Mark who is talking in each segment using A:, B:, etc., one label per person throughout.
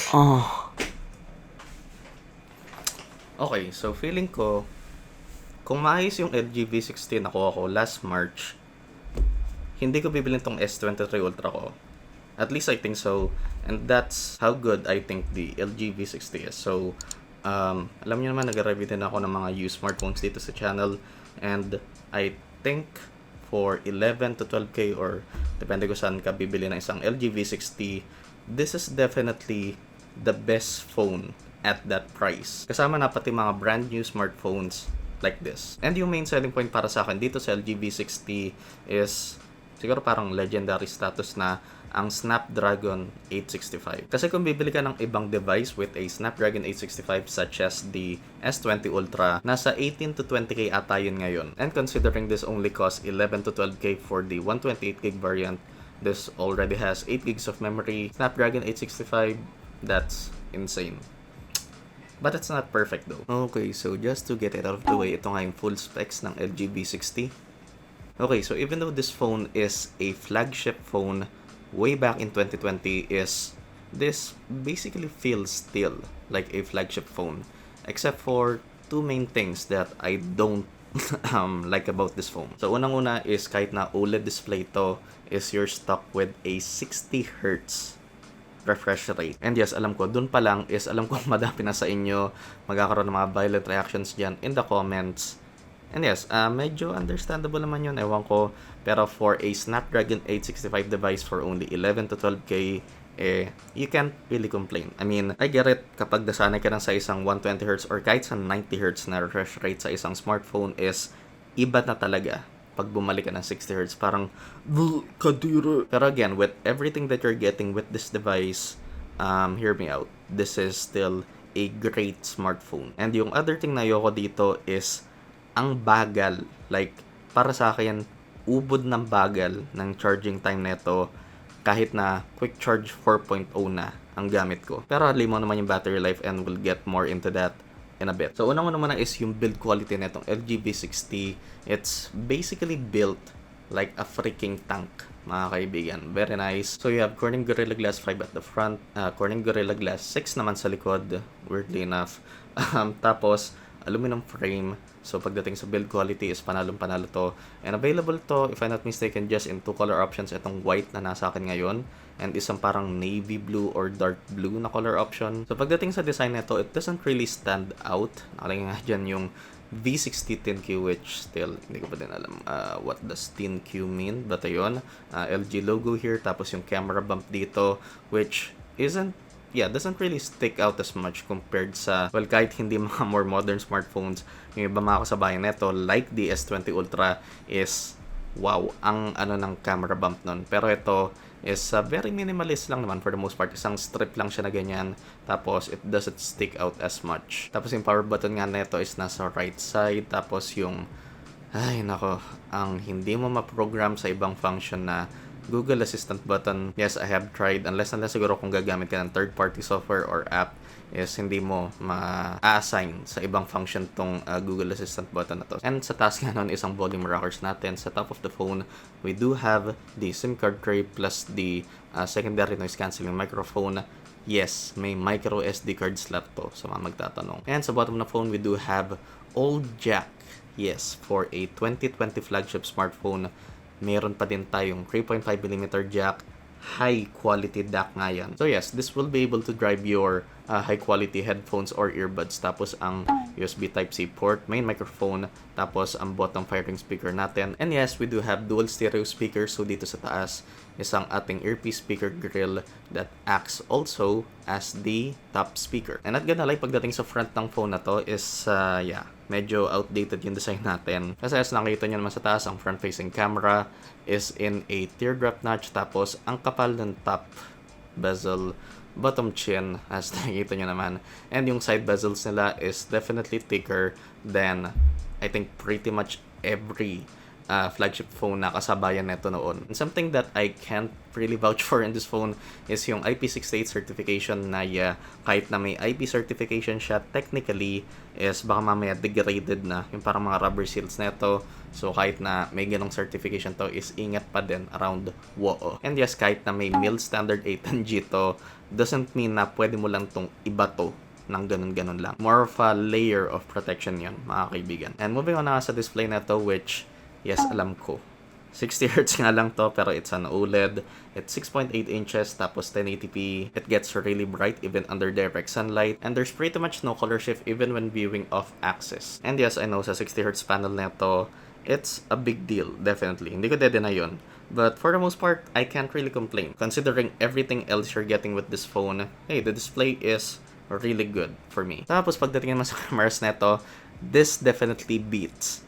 A: Oh. Okay, so feeling ko, kung maayos yung LG V60 nakuha ko last March, hindi ko bibilin tong S23 Ultra ko. At least I think so. And that's how good I think the LG V60 is. So, alam niyo naman, nag-review din ako ng mga used smartphones dito sa channel. And I think for 11 to 12K or depende ko saan ka bibili ng isang LG V60, this is definitely the best phone at that price. Kasama na pati mga brand new smartphones like this. And yung main selling point para sa akin dito sa LG V60 is siguro parang legendary status na ang Snapdragon 865. Kasi kung bibili ka ng ibang device with a Snapdragon 865 such as the S20 Ultra, nasa 18 to 20K ata yun ngayon. And considering this only costs 11 to 12K for the 128GB variant, this already has 8 gigs of memory. Snapdragon 865, that's insane. But it's not perfect though. Okay, so just to get it out of the way, ito nga yung full specs ng LG V60. Okay, so even though this phone is a flagship phone way back in 2020, this basically feels still like a flagship phone, except for two main things that I don't like about this phone. So unang-una is kahit na OLED display to, is you're stuck with a 60Hz refresh rate. And yes, alam ko, dun pa lang is alam ko madami na sa inyo magkakaroon ng mga violent reactions dyan in the comments. And yes, medyo understandable naman yun, ewan ko. Pero for a Snapdragon 865 device for only 11 to 12K, you can't really complain. I mean, I get it, kapag nasanay ka lang sa isang 120Hz or kahit sa 90Hz na refresh rate sa isang smartphone is iba na talaga. Pag bumalik ka ng 60Hz, parang, kadira. Pero again, with everything that you're getting with this device, hear me out. This is still a great smartphone. And yung other thing na ayoko dito is ang bagal. Like, para sa akin, ubod ng bagal ng charging time neto kahit na quick charge 4.0 na ang gamit ko. Pero limo naman yung battery life and we'll get more into that in a bit. So, unang naman is yung build quality netong LG V60. It's basically built like a freaking tank, mga kaibigan. Very nice. So, you have Corning Gorilla Glass 5 at the front. Corning Gorilla Glass 6 naman sa likod. Weirdly enough. Tapos, aluminum frame. So, pagdating sa build quality is panalong-panalo to. And available to, if I'm not mistaken, just in two color options. Itong white na nasa akin ngayon. And isang parang navy blue or dark blue na color option. So, pagdating sa design nito, it doesn't really stand out. Nakalagay nga dyan yung V60 10Q, which still, hindi ko pa din alam what does 10Q mean. But ayun, LG logo here. Tapos yung camera bump dito, which doesn't really stick out as much compared sa, well, kahit hindi mga more modern smartphones, yung iba mga kasabayan neto, like the S20 Ultra, is, wow, ang ng camera bump nun. Pero ito is very minimalist lang naman for the most part. Isang strip lang siya na ganyan, tapos it doesn't stick out as much. Tapos yung power button nga neto is nasa right side, tapos yung, ay nako, ang hindi mo ma-program sa ibang function na Google Assistant button. Yes, I have tried. Unless siguro kung gagamit ka ng third-party software or app, is hindi mo ma-assign sa ibang function tong Google Assistant button na to. And sa taas nga nun, isang volume rockers natin. Sa top of the phone, we do have the SIM card tray plus the secondary noise cancelling microphone. Yes, may micro SD card slot to sa mga magtatanong. And sa bottom of the phone, we do have old jack. Yes, for a 2020 flagship smartphone, meron pa din tayong 3.5mm jack, high quality DAC nga yan. So yes, this will be able to drive your high quality headphones or earbuds. Tapos ang USB Type-C port, main microphone, tapos ang bottom firing speaker natin. And yes, we do have dual stereo speakers. So dito sa taas, isang ating earpiece speaker grill that acts also as the top speaker. And not gonna lie, pagdating sa front ng phone na to is, medyo outdated yung design natin. Kasi as nakita nyo naman sa taas, ang front-facing camera is in a teardrop notch. Tapos, ang kapal ng top bezel, bottom chin, as nakikita nyo naman. And yung side bezels nila is definitely thicker than, I think, pretty much every flagship phone na kasabayan neto noon. And something that I can't really vouch for in this phone is yung IP68 certification na kahit na may IP certification siya, technically is baka mamaya degraded na yung parang mga rubber seals neto. So kahit na may ganong certification to is ingat pa din around WOO. And yes, kahit na may MIL standard 810G to, doesn't mean na pwede mo lang tong ibato ng ganun-ganun lang. More of a layer of protection yun, mga kaibigan. And moving on na sa display na to, which, yes, alam ko. 60Hz nga lang to, pero it's an OLED. It's 6.8 inches, tapos 1080p. It gets really bright even under direct sunlight. And there's pretty much no color shift even when viewing off-axis. And yes, I know sa 60Hz panel na to, it's a big deal, definitely. Hindi ko de-deny yun. But for the most part, I can't really complain. Considering everything else you're getting with this phone, hey, the display is really good for me. Tapos pagdating naman sa cameras neto, this definitely beats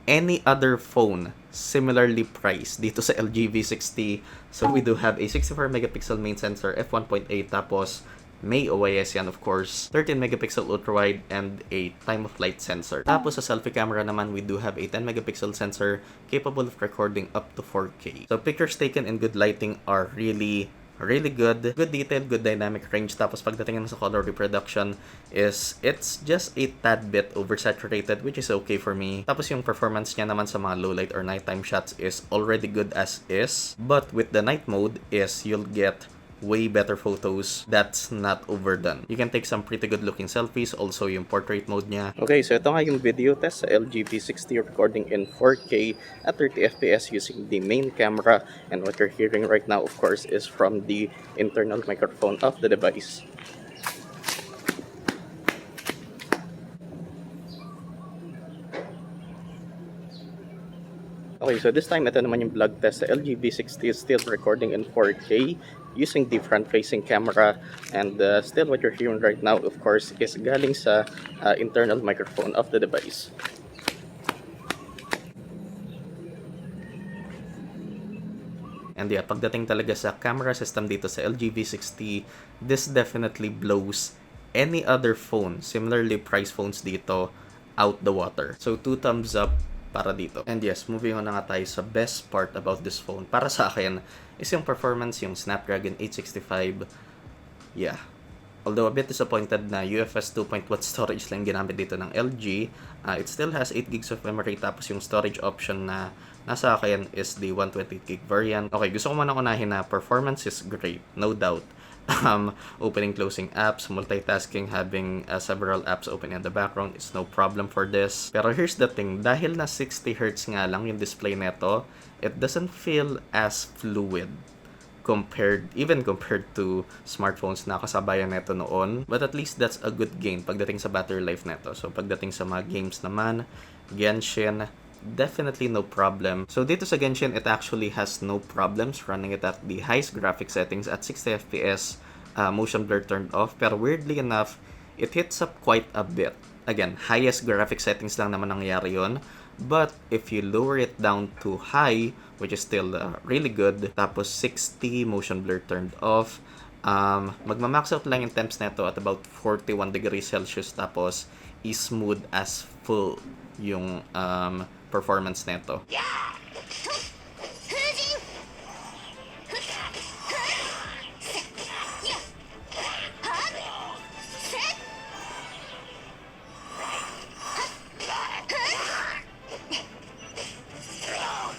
A: any other phone similarly priced dito sa LG V60. So we do have a 64 megapixel main sensor, f1.8, tapos may OIS yan, of course, 13 megapixel ultra-wide, and a time-of-flight sensor. Tapos sa selfie camera naman, we do have a 10 megapixel sensor capable of recording up to 4K. So pictures taken in good lighting are really good. Good detail, good dynamic range. Tapos pagdating naman sa color reproduction is it's just a tad bit oversaturated, which is okay for me. Tapos yung performance niya naman sa mga low light or nighttime shots is already good as is. But with the night mode is you'll get way better photos that's not overdone. You can take some pretty good looking selfies, also yung portrait mode niya. Okay, so ito nga yung video test sa LG V60 recording in 4K at 30 FPS using the main camera, and what you're hearing right now, of course, is from the internal microphone of the device. Okay, so this time, ito naman yung vlog test sa LG V60 is still recording in 4K using the front-facing camera, and still what you're hearing right now, of course, is galing sa internal microphone of the device. And yeah, pagdating talaga sa camera system dito sa LG V60, this definitely blows any other phone, similarly priced phones dito, out the water. So 2 thumbs up para dito. And yes, moving on na nga tayo sa best part about this phone. Para sa akin, is yung performance, yung Snapdragon 865. Yeah. Although a bit disappointed na UFS 2.1 storage lang ginamit dito ng LG, it still has 8 gigs of memory, tapos yung storage option na nasa akin is the 128 gig variant. Okay, gusto ko muna unahin na performance is great, no doubt. Opening, closing apps, multitasking, having several apps open in the background is no problem for this. Pero here's the thing, dahil na 60Hz nga lang yung display neto, it doesn't feel as fluid compared to smartphones na kasabayan neto noon. But at least that's a good gain pagdating sa battery life neto. So pagdating sa mga games naman, Genshin, definitely no problem. So dito sa Genshin, it actually has no problems running it at the highest graphic settings at 60 FPS, motion blur turned off. Pero weirdly enough, it hits up quite a bit. Again, highest graphic settings lang naman nangyayari yun. But if you lower it down to high, which is still really good, tapos 60, motion blur turned off, magma-max out lang yung temps neto at about 41 degrees Celsius, tapos is-smooth as full yung performance neto.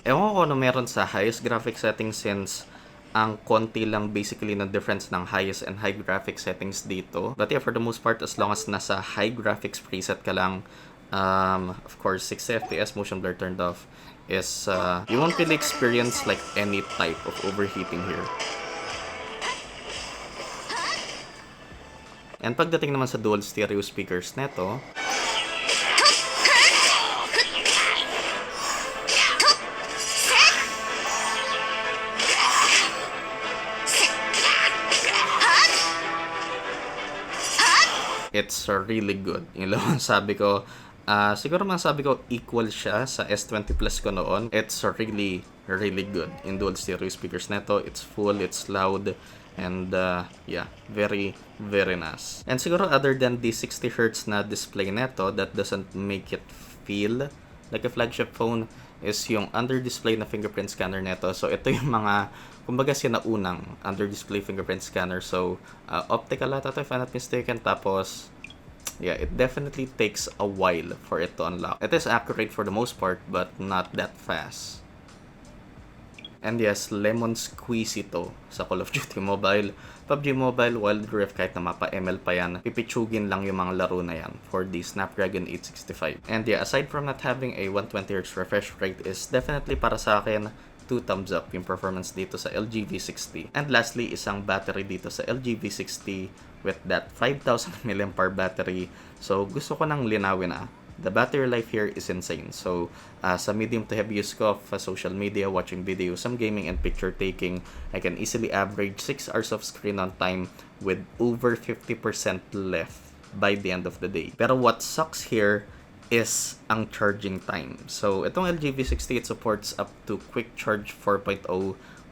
A: Ewan ko ano meron sa highest graphic settings, since ang konti lang basically na difference ng highest and high graphic settings dito. But yeah, for the most part, as long as nasa high graphics preset ka lang, of course 60 FPS, motion blur turned off, is you won't really experience like any type of overheating here. And pagdating naman sa dual stereo speakers neto, it's really good. Yung lang sabi ko, siguro masabi ko equal siya sa S20 Plus ko noon. It's really good in dual stereo speakers neto. It's full, it's loud, and yeah, very nice. And siguro other than the 60Hz na display neto, that doesn't make it feel like a flagship phone, is yung under-display na fingerprint scanner neto. So, ito yung mga, kumbaga sinaunang under-display fingerprint scanner. So, optical ata to if I'm not mistaken. Tapos, yeah, it definitely takes a while for it to unlock. It is accurate for the most part, but not that fast. And yes, lemon squeeze ito sa Call of Duty Mobile. PUBG Mobile, Wild Rift, kahit na mapa-ML pa yan, pipitsugin lang yung mga laro na yan for the Snapdragon 865. And yeah, aside from not having a 120Hz refresh rate is definitely para sa akin, 2 thumbs up yung performance dito sa LG V60. And lastly, isang battery dito sa LG V60 with that 5,000 mAh battery. So, gusto ko nang linawin the battery life here is insane. So, sa medium to heavy use ko of social media, watching videos, some gaming and picture taking, I can easily average 6 hours of screen on time with over 50% left by the end of the day. Pero what sucks here is ang charging time. So, itong LG V60, it supports up to Quick Charge 4.0,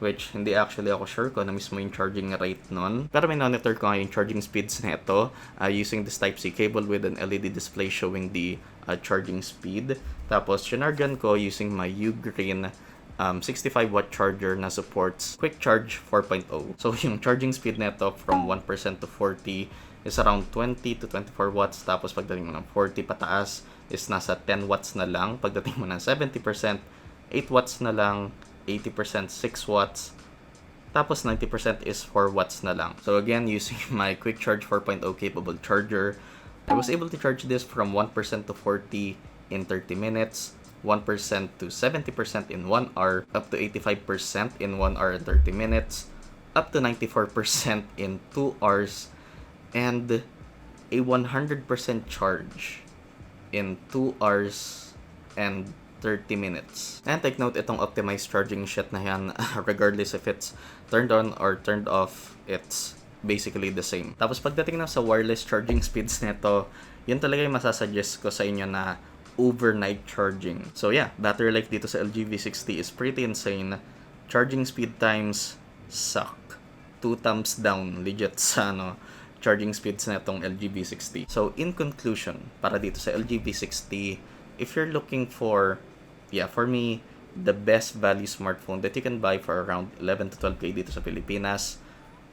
A: which hindi actually ako sure ko na mismo yung charging rate nun. Pero may monitor ko nga yung charging speeds na ito using this Type-C cable with an LED display showing the charging speed. Tapos, sinargan ko using my Ugreen 65-watt charger na supports Quick Charge 4.0. So, yung charging speed nito from 1% to 40 is around 20 to 24 watts. Tapos, pagdating mo ng 40 pataas is nasa 10 watts na lang. Pagdating mo ng 70%, 8 watts na lang. 80% 6 watts. Tapos 90% is 4 watts na lang. So again, using my Quick Charge 4.0 capable charger, I was able to charge this from 1% to 40 in 30 minutes, 1% to 70% in 1 hour, up to 85% in 1 hour and 30 minutes, up to 94% in 2 hours, and a 100% charge in 2 hours and 30 minutes. And take note, itong optimized charging shit na yan, regardless if it's turned on or turned off, it's basically the same. Tapos pagdating na sa wireless charging speeds nito, yun talaga yung masasuggest ko sa inyo na overnight charging. So yeah, battery life dito sa LG V60 is pretty insane. Charging speed times suck. 2 thumbs down legit sa charging speeds na itong LG V60. So in conclusion, para dito sa LG V60, if you're looking for, for me, the best value smartphone that you can buy for around 11 to 12K dito sa Pilipinas,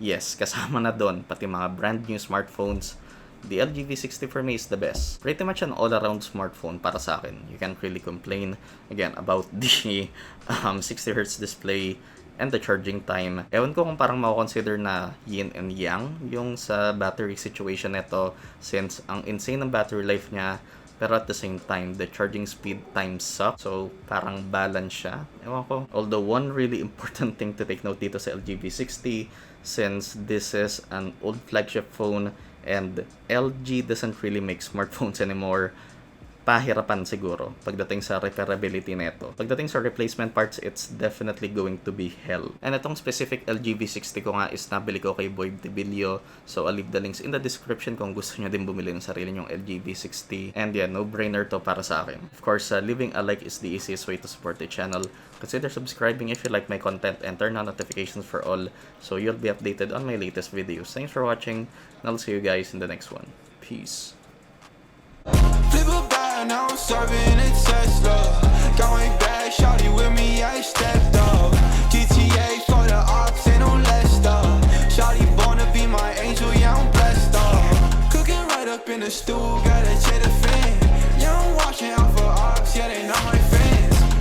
A: yes, kasama na doon pati mga brand new smartphones. The LG V60 for me is the best. Pretty much an all-around smartphone para sa akin. You can't really complain, again, about the 60Hz display and the charging time. Ewan ko kung parang mako-consider na yin and yang yung sa battery situation nito, since ang insane ng battery life niya, pero at the same time, the charging speed time sucks. So, parang balance siya. Ewan ko. Although, one really important thing to take note dito sa LG V60, since this is an old flagship phone and LG doesn't really make smartphones anymore, pahirapan siguro pagdating sa repairability nito. Pagdating sa replacement parts, it's definitely going to be hell. And itong specific LG V60 ko nga is nabili ko kay Boy Debilio. So I'll leave the links in the description kung gusto nyo din bumili ng sarili nyong LG V60. And yeah, no-brainer to para sa akin. Of course, leaving a like is the easiest way to support the channel. Consider subscribing if you like my content and turn on notifications for all so you'll be updated on my latest videos. Thanks for watching, and I'll see you guys in the next one. Peace.
B: Flip a bag, now I'm serving a Tesla. Going back, shawty with me, I stepped up. GTA for the ops and on Leicester. Shawty born to be my angel, yeah, I'm blessed up. Cooking right up in the stew.